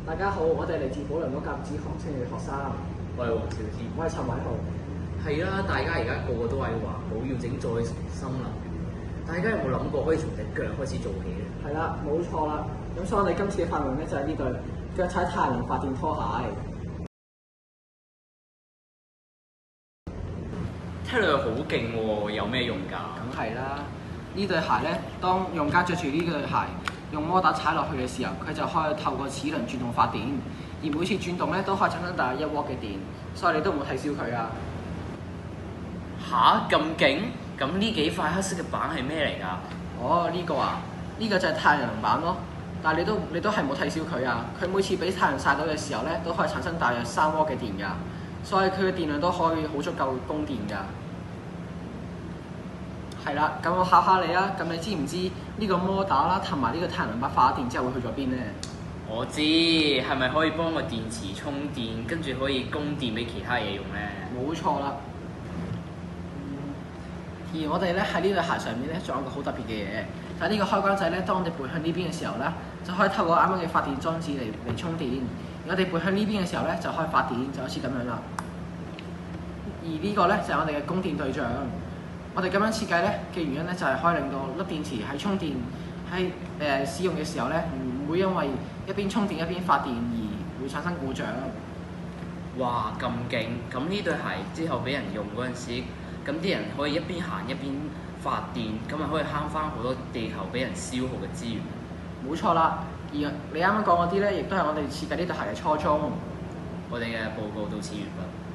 大家好，我哋嚟自保良嗰甲子行青嘅學生，我係黃兆天。我係陳偉豪。係啦，大家而家個個都係話冇要整再生能源，大家有冇諗過可以從隻腳開始做起咧？係啦，冇錯啦。咁所以我哋今次嘅發明咧就係呢對腳踩太陽能發電拖鞋。聽落好勁喎，有咩用㗎？梗係啦，呢對鞋咧，當用家着住呢對鞋，用摩打踩落去嘅時候，佢就可以透過齒輪轉動發電，而每次轉動咧都可以產生大約1W嘅電，所以你都唔好睇小佢啊！吓？咁勁？咁呢幾塊黑色嘅板係咩嚟㗎？哦，呢個啊，呢個就係太陽能板咯。但係你都係冇睇小佢啊！佢每次俾太陽曬到嘅時候咧，都可以產生大約3W嘅電㗎，所以佢嘅電量都可以好足夠供電㗎。係啦，咁我考下你啊！咁你知唔知呢個摩打啦，同埋呢個太陽能板發咗電之後會去咗邊呢？我知，係咪可以幫個電池充電，跟住可以供電俾其他嘢用咧？冇錯啦。而我哋咧喺呢對鞋上面咧，仲有一個好特別嘅嘢，就係呢個開關仔咧。當我哋背向呢邊嘅時候咧，就可以透過啱啱嘅發電裝置嚟充電；而我哋背向呢邊嘅時候咧，就可以發電，就好似咁樣啦。而呢個咧就係我哋嘅供電對象。我哋咁樣設計咧嘅原因咧，就係可以令到粒電池喺充電喺使用嘅時候咧，唔會因為一邊充電一邊發電而會產生故障。哇，咁勁！咁呢對鞋之後俾人用嗰陣時，咁啲人可以一邊行一邊發電，咁咪可以慳翻好多地球俾人消耗嘅資源。冇錯啦，而你啱啱講嗰啲咧，亦都係我哋設計呢對鞋嘅初衷。我哋嘅報告到此完畢。